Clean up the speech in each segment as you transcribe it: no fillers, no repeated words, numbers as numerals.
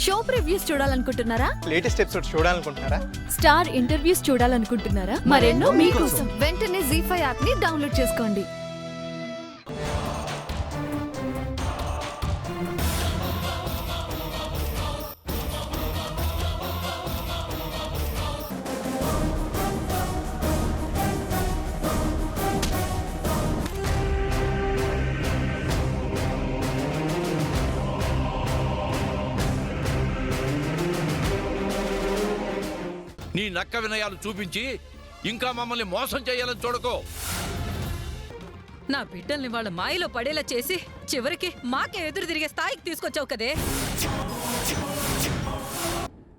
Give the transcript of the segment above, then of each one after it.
Show previews చూడాలనుకుంటున్నారా? Latest episode చూడాలనుకుంటున్నారా? Star interviews చూడాలనుకుంటున్నారా? మరెన్నో మీకోసం వెంటనే ZEE5 యాప్ ని డౌన్లోడ్ చేసుకోండి. నీ నక్క వినయాలు చూపించి ఇంకా మమ్మల్ని మోసం చేయాలని చూడకో. నా బిడ్డల్ని వాళ్ళ మాయలో పడేలా చేసి చివరికి మాకే ఎదురు తిరిగే స్థాయికి తీసుకొచ్చావు కదే.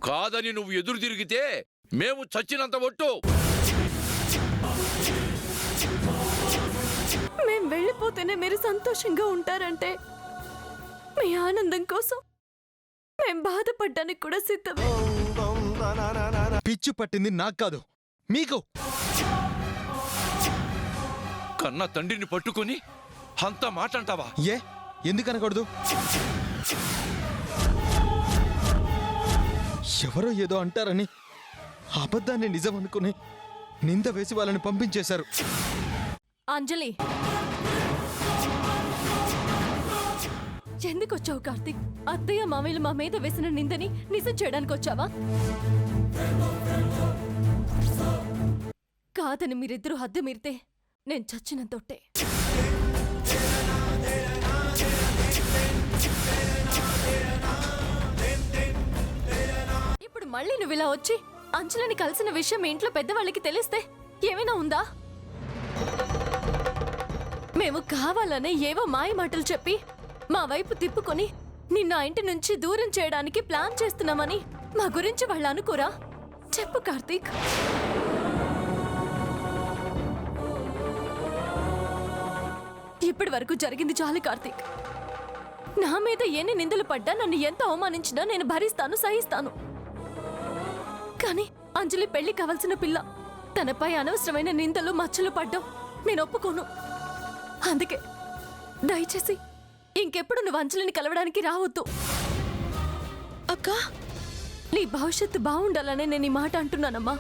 కాదని నువ్వు ఎదురు తిరిగితే మేము చచ్చినంత ఒట్టు. మేం వెళ్ళిపోతేనే మీరు సంతోషంగా ఉంటారంటే మీ ఆనందం కోసం మేం బాధపడ్డానికి కూడా సిద్ధమే. పిచ్చు పట్టింది నాకు కాదు, మీకు. కన్న తండ్రిని పట్టుకుని అంత మాట అంటావా? ఎందుకనకూడదు? ఎవరో ఏదో అంటారని అబద్ధాన్ని నిజం అనుకుని నింద వేసి వాళ్ళని పంపించేశారు. అంజలి, ఎందుకు వచ్చావు కార్తీక్? అత్తయ్య మామయ్యలు మా మీద వేసిన నిందని నిజం చేయడానికి వచ్చావా? కాదని మీరిద్దరూ హద్దు మీరితే నేను చచ్చిన తొట్టే. ఇప్పుడు మళ్ళీ నువ్వు ఇలా వచ్చి అంజలిని కలిసిన విషయం మీ ఇంట్లో పెద్దవాళ్ళకి తెలిస్తే ఏమైనా ఉందా? మేము కావాలనే ఏవో మాయ మాటలు చెప్పి మా వైపు తిప్పుకొని నిన్న ఇంటి నుంచి దూరం చేయడానికి ప్లాన్ చేస్తున్నామని మా గురించి వాళ్ళు అనుకోరా? చెప్పు కార్తీక్. ఇప్పటి వరకు జరిగింది చాలు కార్తీక్. నా మీద ఎన్ని నిందలు పడ్డా, నన్ను ఎంత అవమానించినా నేను భరిస్తాను, సహిస్తాను. కానీ అంజలి పెళ్లి కావాల్సిన పిల్ల. తనపై అనవసరమైన నిందలు మచ్చలు పడ్డం నేను ఒప్పుకోను. అందుకే దయచేసి ఇంకెప్పుడు నువ్వు అంజలిని కలవడానికి రావద్దు. అక్కా, నీ భవిష్యత్తు బాగుండాలనే నేను ఈ మాట అంటున్నానమ్మా.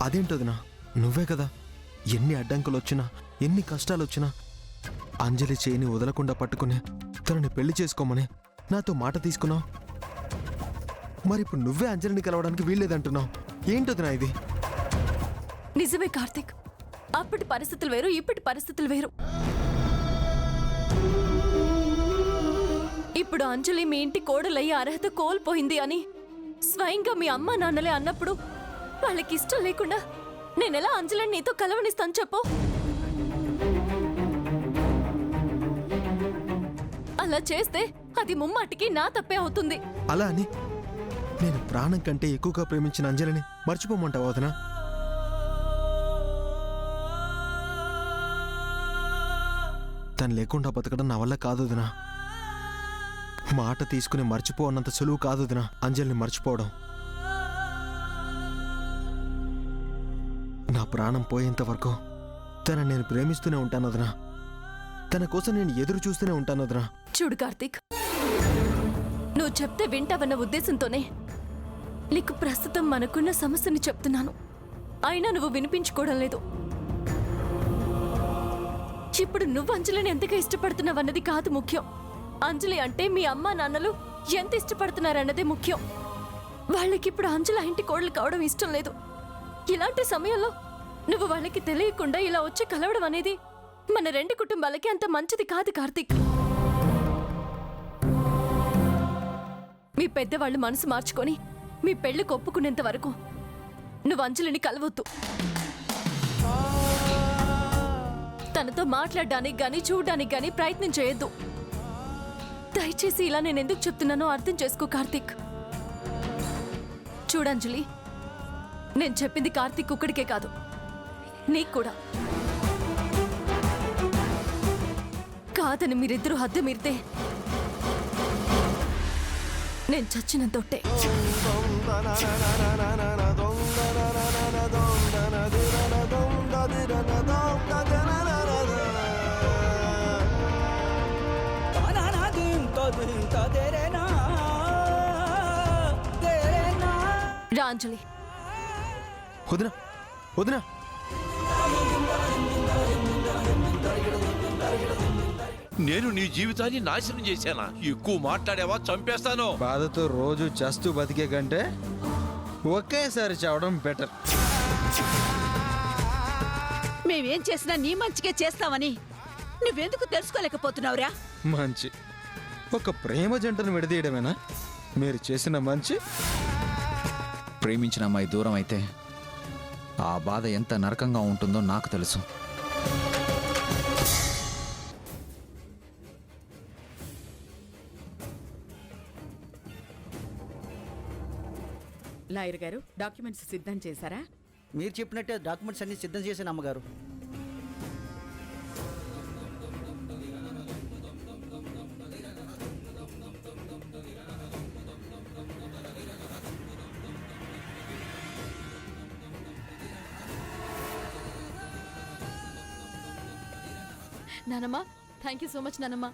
అదేంటోదినా, నువ్వే కదా ఎన్ని అడ్డంకులు వచ్చినా ఎన్ని కష్టాలు వచ్చినా అంజలి చేయిని వదలకుండా పట్టుకుని తనని పెళ్లి చేసుకోమని నాతో మాట తీసుకున్నావు. మరి ఇప్పుడు నువ్వే అంజలిని కలవడానికి వీల్లేదంటున్నావు. ఏంటోదినా ఇది? నిజమే కార్తీక్, అప్పటి పరిస్థితులు వేరు, ఇప్పటి పరిస్థితులు వేరు. ఇప్పుడు అంజలి మీ ఇంటి కోడలయ్యే అర్హత కోల్పోయింది అని స్వయంగా మీ అమ్మ నాన్నలే అన్నప్పుడు వాళ్ళకి ఇష్టం లేకుండా నేనెలా అంజలిని నీతో కలవనిస్తాను చెప్పు? అలా చేస్తే అది ముమ్మాటికి నా తప్పే అవుతుంది. అలా అని నేను ప్రాణం కంటే ఎక్కువగా ప్రేమించిన అంజలిని మర్చిపోమంటావా వదినా? తను లేకుండా బతకడం నా వల్ల కాదు వదినా. మాట తీసుకుని మర్చిపో అన్నంత సులువు కాదు వదినా అంజలిని మర్చిపోవడం. నా ప్రాణం పోయేంత వరకు తనని నేను ప్రేమిస్తూనే ఉంటాను వదినా. తన కోసం నేను ఎదురు చూస్తూనే ఉంటాను వదినా. చూడు కార్తీక్, నువ్వు చెప్తే వింటావన్న ఉద్దేశంతోనే నీకు ప్రస్తుతం మనకున్న సమస్యని చెప్తున్నాను. అయినా నువ్వు వినిపించుకోవడం లేదు. ఇప్పుడు నువ్వు అంజలిని ఎంతగా ఇష్టపడుతున్నావన్నది కాదు ముఖ్యం. అంజలి అంటే మీ అమ్మా నాన్నలు ఎంత ఇష్టపడుతున్నారన్నదే ముఖ్యం. వాళ్ళకిప్పుడు అంజలి ఇంటి కోడలు కావడం ఇష్టం లేదు. ఇలాంటి సమయంలో నువ్వు వాళ్ళకి తెలియకుండా ఇలా వచ్చి కలవడం అనేది మన రెండు కుటుంబాలకి అంత మంచిది కాదు కార్తీక్. మీ పెద్దవాళ్ళు మనసు మార్చుకొని మీ పెళ్లి ఒప్పుకునేంత వరకు నువ్వు అంజలిని కలవద్దు. తనతో మాట్లాడడానికి గానీ చూడడానికి గానీ ప్రయత్నం చేయొద్దు. దయచేసి ఇలా నేను ఎందుకు చెప్తున్నానో అర్థం చేసుకో కార్తీక్. చూడంజలి, నేను చెప్పింది కార్తీక్ ఒక్కడికే కాదు, నీకు కూడా. కాదని మీరిద్దరూ హద్దు మీరితే నేను చచ్చిన తొట్టే. రా అంజలి. వదినా వదినా నేను నీ జీవితాన్ని నాశనం చేశానా? ఎక్కువ మాట్లాడావా చంపేస్తాను. బాధతో రోజు చస్తూ బతికే కంటే ఒకేసారి చావడం బెటర్. మేమేం చేసినా నీ మంచిగా చేస్తామని నువ్వెందుకు తెలుసుకోలేకపోతున్నావురా? మంచి ఒక ప్రేమ జంటను విడదీయడమేనా మీరు చేసిన మంచి? ప్రేమించిన అమ్మాయి దూరం అయితే ఆ బాధ ఎంత నరకంగా ఉంటుందో నాకు తెలుసు. లాయర్ గారు డాక్యుమెంట్స్ సిద్ధం చేశారా? మీరు చెప్పినట్టే డాక్యుమెంట్స్ అన్ని సిద్ధం చేశాను అమ్మగారు. నానమ్మ, థ్యాంక్ యూ సో మచ్ నానమ్మ.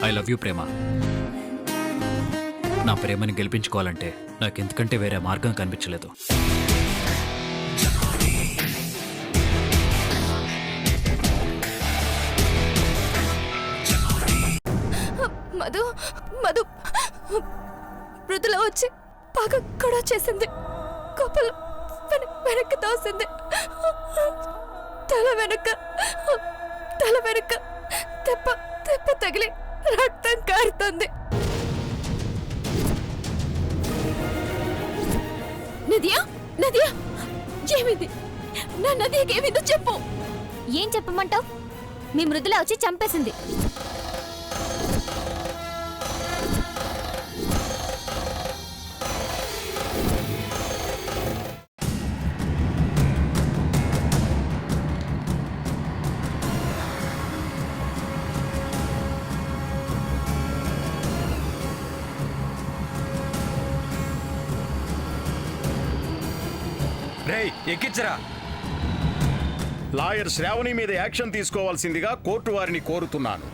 ఐ లవ్ యూ ప్రేమ. నా ప్రేమని గెలిపించుకోవాలంటే నాకు ఎందుకంటే వేరే మార్గం కనిపించలేదు. మధు మధు మృదుల వచ్చి బాగా గొడవ చేసింది. కోపలు వెనక్కి తోసింది. తల వెనక తెప్ప తగిలి రక్తం కారుతుంది. నదియా నదియా ఏమిది? నా నదికి ఏమిందో చెప్పు. ఏం చెప్పమంటావు? మీ మృదుల వచ్చి చంపేసింది. ఎక్కించరా. లాయర్ శ్రావణి మీద యాక్షన్ తీసుకోవాల్సిందిగా కోర్టు వారిని కోరుతున్నాను.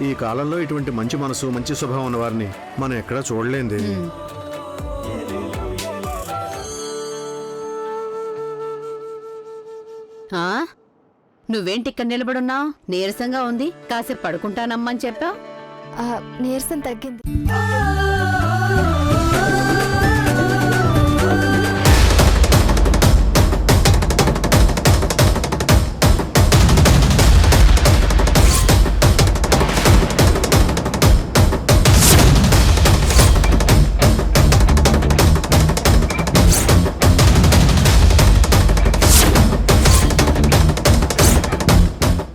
ఈ కాలంలో ఇటువంటి మంచి మనసు మంచి స్వభావం ఉన్న వారిని మనం ఎక్కడా చూడలేంది. నువ్వేంటి ఇక్కడ నిలబడున్నావు? నీరసంగా ఉంది. కాసేపు పడుకుంటానమ్మని చెప్పావు. నీరసం తగ్గింది.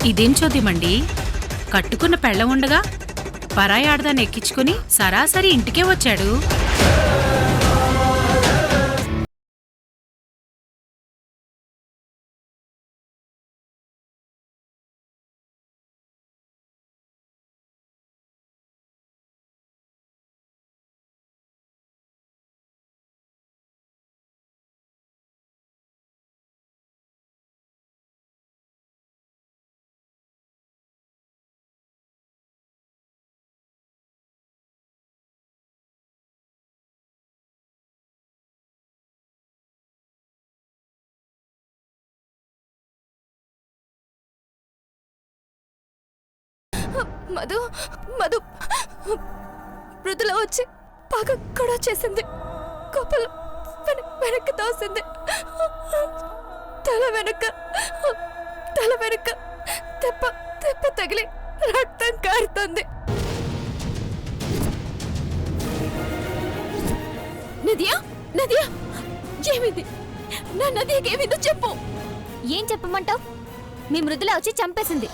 ఇదేం చోద్యమండి? కట్టుకున్న పెళ్ళం ఉండగా పరాయి ఆడదాన్ని ఎక్కించుకుని సరాసరి ఇంటికే వచ్చాడు. మధు మధు మృదుల వచ్చి బాగా గొడవ చేసింది. కోపలు వెనక్కి తోసింది. తల వెనక దెబ్బ తగిలి రక్తం కారుతుంది. నదియా నదియా ఏమింది? నా నదికి ఏమిందో చెప్పు. ఏం చెప్పమంటావు? మీ మృదుల వచ్చి చంపేసింది.